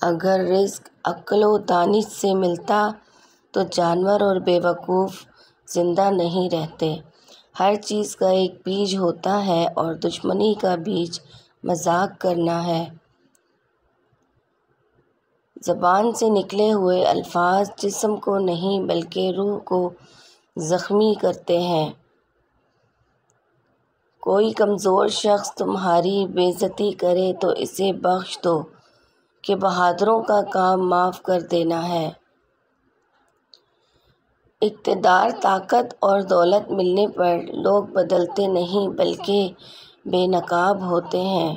اگر رزق عقل و دانش سے ملتا تو جانور اور بیوقوف زندہ نہیں رہتے۔ ہر چیز کا ایک بیج ہوتا ہے اور دشمنی کا بیج مذاق کرنا ہے۔ زبان سے نکلے ہوئے الفاظ جسم کو نہیں بلکہ روح کو زخمی کرتے ہیں۔ کوئی کمزور شخص تمہاری بے عزتی کرے تو اسے بخش دو کہ بہادروں کا کام معاف کر دینا ہے۔ اقتدار، طاقت اور دولت ملنے پر لوگ بدلتے نہیں بلکہ بے نقاب ہوتے ہیں۔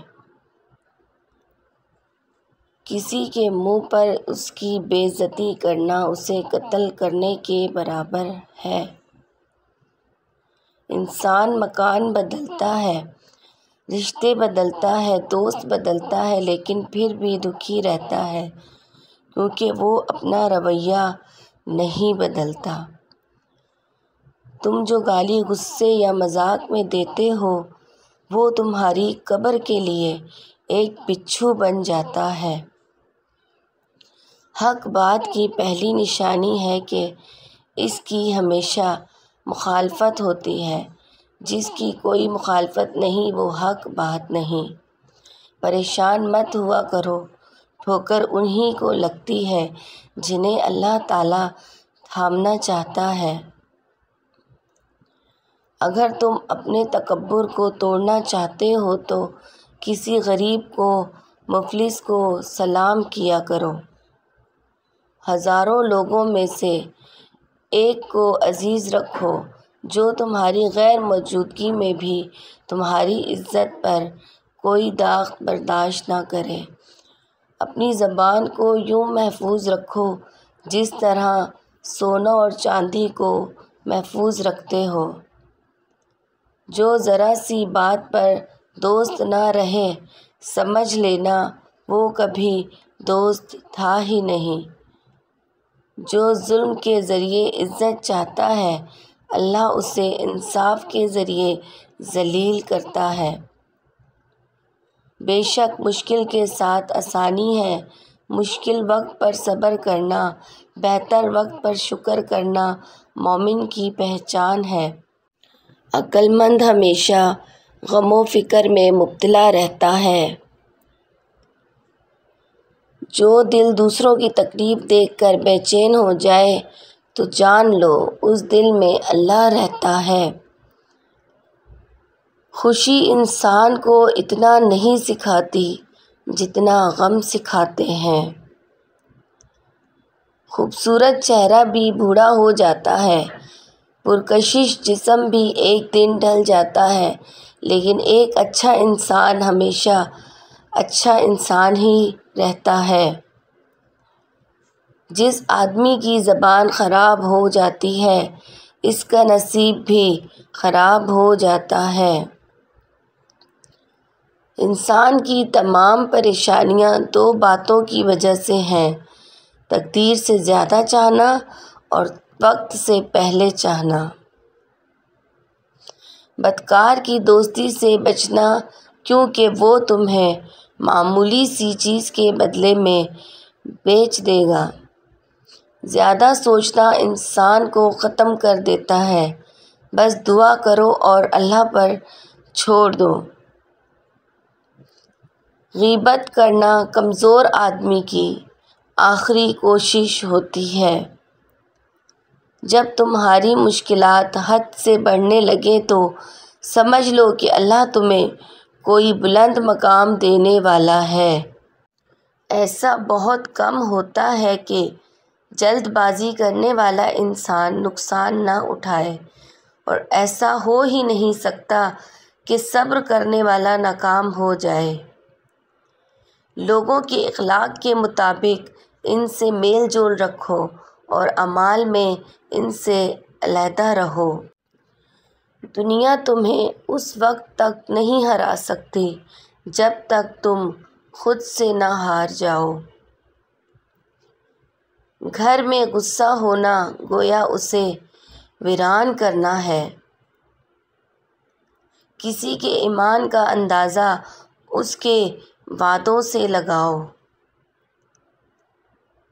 کسی کے منہ پر اس کی بے عزتی کرنا اسے قتل کرنے کے برابر ہے۔ انسان مکان بدلتا ہے، رشتے بدلتا ہے، دوست بدلتا ہے، لیکن پھر بھی دکھی رہتا ہے کیونکہ وہ اپنا رویہ نہیں بدلتا۔ تم جو گالی غصے یا مذاق میں دیتے ہو وہ تمہاری قبر کے لیے ایک بچھو بن جاتا ہے۔ حق بات کی پہلی نشانی ہے کہ اس کی ہمیشہ مخالفت ہوتی ہے۔ جس کی کوئی مخالفت نہیں وہ حق بات نہیں۔ پریشان مت ہوا کرو، ٹھوکر انہی کو لگتی ہے جنہیں اللہ تعالیٰ تھامنا چاہتا ہے۔ اگر تم اپنے تکبر کو توڑنا چاہتے ہو تو کسی غریب کو، مفلس کو سلام کیا کرو۔ ہزاروں لوگوں میں سے ایک کو عزیز رکھو جو تمہاری غیر موجودگی میں بھی تمہاری عزت پر کوئی داغ برداشت نہ کرے۔ اپنی زبان کو یوں محفوظ رکھو جس طرح سونا اور چاندی کو محفوظ رکھتے ہو۔ جو ذرا سی بات پر دوست نہ رہے سمجھ لینا وہ کبھی دوست تھا ہی نہیں۔ جو ظلم کے ذریعے عزت چاہتا ہے اللہ اسے انصاف کے ذریعے ذلیل کرتا ہے۔ بے شک مشکل کے ساتھ آسانی ہے۔ مشکل وقت پر صبر کرنا، بہتر وقت پر شکر کرنا مومن کی پہچان ہے۔ عقل مند ہمیشہ غم و فکر میں مبتلا رہتا ہے۔ جو دل دوسروں کی تکلیف دیکھ کر بے چین ہو جائے تو جان لو اس دل میں اللہ رہتا ہے۔ خوشی انسان کو اتنا نہیں سکھاتی جتنا غم سکھاتے ہیں۔ خوبصورت چہرہ بھی بوڑھا ہو جاتا ہے، پرکشش جسم بھی ایک دن ڈھل جاتا ہے، لیکن ایک اچھا انسان ہمیشہ اچھا انسان ہی رہتا ہے۔ جس آدمی کی زبان خراب ہو جاتی ہے اس کا نصیب بھی خراب ہو جاتا ہے۔ انسان کی تمام پریشانیاں دو باتوں کی وجہ سے ہیں: تقدیر سے زیادہ چاہنا اور وقت سے پہلے چاہنا۔ بدکار کی دوستی سے بچنا کیونکہ وہ تمہیں معمولی سی چیز کے بدلے میں بیچ دے گا۔ زیادہ سوچنا انسان کو ختم کر دیتا ہے۔ بس دعا کرو اور اللہ پر چھوڑ دو۔ غیبت کرنا کمزور آدمی کی آخری کوشش ہوتی ہے۔ جب تمہاری مشکلات حد سے بڑھنے لگیں تو سمجھ لو کہ اللہ تمہیں کوئی بلند مقام دینے والا ہے۔ ایسا بہت کم ہوتا ہے کہ جلد بازی کرنے والا انسان نقصان نہ اٹھائے، اور ایسا ہو ہی نہیں سکتا کہ صبر کرنے والا ناکام ہو جائے۔ لوگوں کے اخلاق کے مطابق ان سے میل جول رکھو اور اعمال میں ان سے علیحدہ رہو۔ دنیا تمہیں اس وقت تک نہیں ہرا سکتی جب تک تم خود سے نہ ہار جاؤ۔ گھر میں غصہ ہونا گویا اسے ویران کرنا ہے۔ کسی کے ایمان کا اندازہ اس کے وعدوں سے لگاؤ۔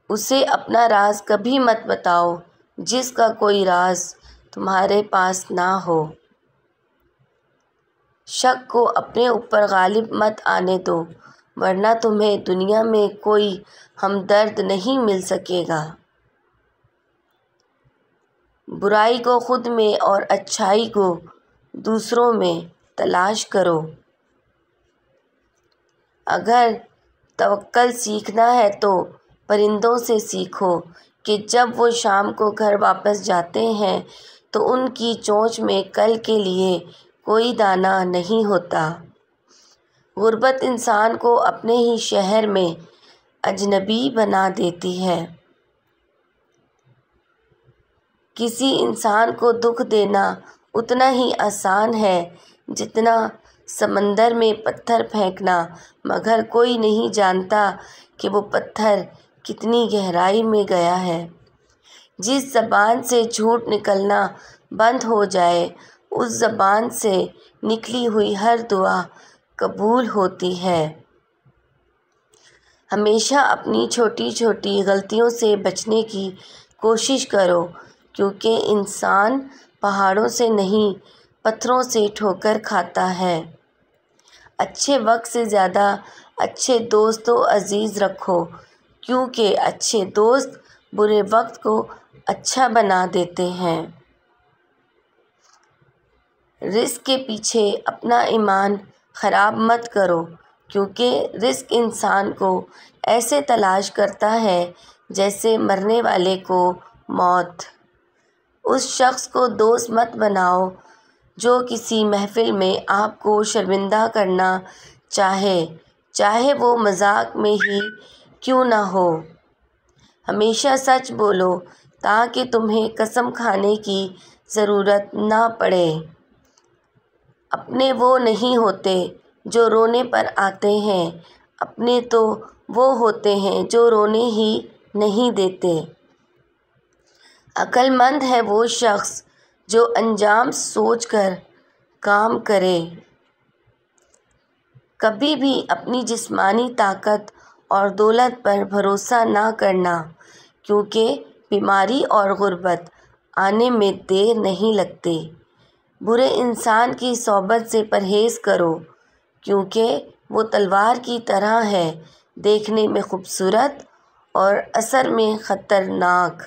اسے اپنا راز کبھی مت بتاؤ جس کا کوئی راز تمہارے پاس نہ ہو۔ شک کو اپنے اوپر غالب مت آنے دو، ورنہ تمہیں دنیا میں کوئی ہمدرد نہیں مل سکے گا۔ برائی کو خود میں اور اچھائی کو دوسروں میں تلاش کرو۔ اگر توکل سیکھنا ہے تو پرندوں سے سیکھو کہ جب وہ شام کو گھر واپس جاتے ہیں تو ان کی چونچ میں کل کے لیے کوئی دانہ نہیں ہوتا۔ غربت انسان کو اپنے ہی شہر میں اجنبی بنا دیتی ہے۔ کسی انسان کو دکھ دینا اتنا ہی آسان ہے جتنا سمندر میں پتھر پھینکنا، مگر کوئی نہیں جانتا کہ وہ پتھر کتنی گہرائی میں گیا ہے۔ جس زبان سے جھوٹ نکلنا بند ہو جائے اس زبان سے نکلی ہوئی ہر دعا قبول ہوتی ہے۔ ہمیشہ اپنی چھوٹی چھوٹی غلطیوں سے بچنے کی کوشش کرو، کیونکہ انسان پہاڑوں سے نہیں پتھروں سے ٹھوکر کھاتا ہے۔ اچھے وقت سے زیادہ اچھے دوست و عزیز رکھو، کیونکہ اچھے دوست برے وقت کو اچھا بنا دیتے ہیں۔ رزق کے پیچھے اپنا ایمان خراب مت کرو، کیونکہ رزق انسان کو ایسے تلاش کرتا ہے جیسے مرنے والے کو موت۔ اس شخص کو دوست مت بناؤ جو کسی محفل میں آپ کو شرمندہ کرنا چاہے وہ مذاق میں ہی کیوں نہ ہو۔ ہمیشہ سچ بولو تاکہ تمہیں قسم کھانے کی ضرورت نہ پڑے۔ اپنے وہ نہیں ہوتے جو رونے پر آتے ہیں، اپنے تو وہ ہوتے ہیں جو رونے ہی نہیں دیتے۔ عقل مند ہے وہ شخص جو انجام سوچ کر کام کرے۔ کبھی بھی اپنی جسمانی طاقت اور دولت پر بھروسہ نہ کرنا، کیونکہ بیماری اور غربت آنے میں دیر نہیں لگتی۔ برے انسان کی صحبت سے پرہیز کرو، کیونکہ وہ تلوار کی طرح ہے، دیکھنے میں خوبصورت اور اثر میں خطرناک۔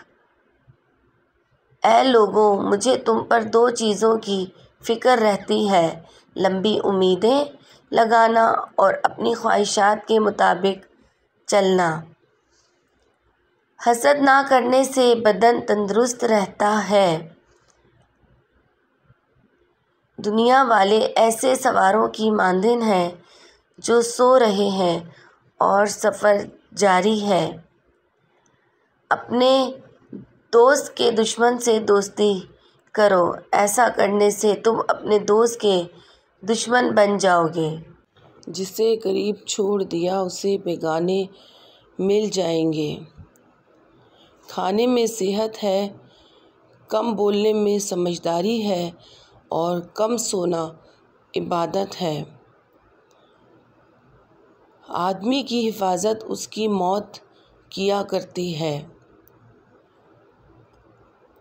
اے لوگو، مجھے تم پر دو چیزوں کی فکر رہتی ہے، لمبی امیدیں لگانا اور اپنی خواہشات کے مطابق چلنا۔ حسد نہ کرنے سے بدن تندرست رہتا ہے۔ دنیا والے ایسے سواروں کی مانند ہیں جو سو رہے ہیں اور سفر جاری ہے۔ اپنے دوست کے دشمن سے دوستی کرو، ایسا کرنے سے تم اپنے دوست کے دشمن بن جاؤ گے۔ جسے قریب چھوڑ دیا اسے بیگانے مل جائیں گے۔ کھانے میں صحت ہے، کم بولنے میں سمجھداری ہے اور کم سونا عبادت ہے۔ آدمی کی حفاظت اس کی موت کیا کرتی ہے۔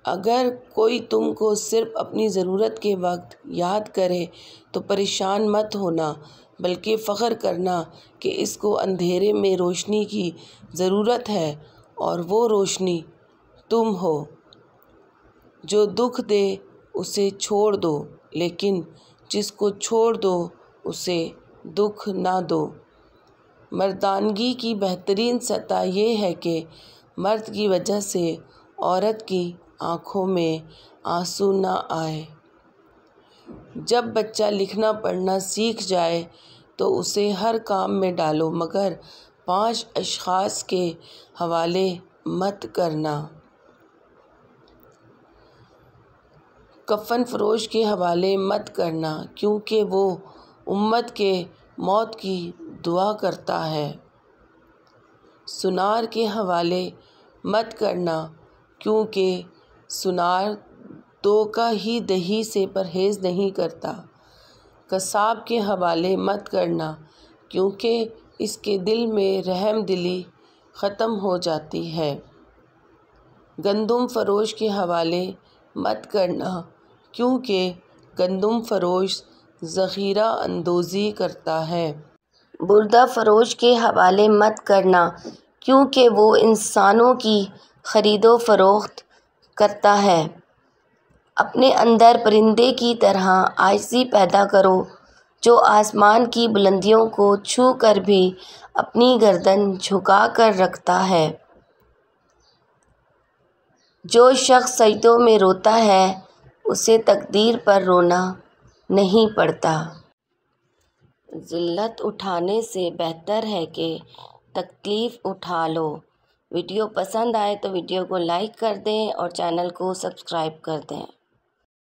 اگر کوئی تم کو صرف اپنی ضرورت کے وقت یاد کرے تو پریشان مت ہونا، بلکہ فخر کرنا کہ اس کو اندھیرے میں روشنی کی ضرورت ہے اور وہ روشنی تم ہو۔ جو دکھ دے اسے چھوڑ دو، لیکن جس کو چھوڑ دو اسے دکھ نہ دو۔ مردانگی کی بہترین سطح یہ ہے کہ مرد کی وجہ سے عورت کی آنکھوں میں آنسو نہ آئے۔ جب بچہ لکھنا پڑھنا سیکھ جائے تو اسے ہر کام میں ڈالو، مگر 5 اشخاص کے حوالے مت کرنا۔ کفن فروش کے حوالے مت کرنا، کیونکہ وہ امت کے موت کی دعا کرتا ہے۔ سونار کے حوالے مت کرنا، کیونکہ سونار دھوکہ دہی سے پرہیز نہیں کرتا۔ قصاب کے حوالے مت کرنا، کیونکہ اس کے دل میں رحم دلی ختم ہو جاتی ہے۔ گندم فروش کے حوالے مت کرنا، کیونکہ گندم فروش ذخیرہ اندوزی کرتا ہے۔ بردہ فروش کے حوالے مت کرنا، کیونکہ وہ انسانوں کی خرید و فروخت کرتا ہے۔ اپنے اندر پرندے کی طرح عاجزی پیدا کرو، جو آسمان کی بلندیوں کو چھو کر بھی اپنی گردن جھکا کر رکھتا ہے۔ جو شخص سجدوں میں روتا ہے اسے تقدیر پر رونا نہیں پڑتا۔ ذلت اٹھانے سے بہتر ہے کہ تکلیف اٹھا لو۔ ویڈیو پسند آئے تو ویڈیو کو لائک کر دیں اور چینل کو سبسکرائب کر دیں۔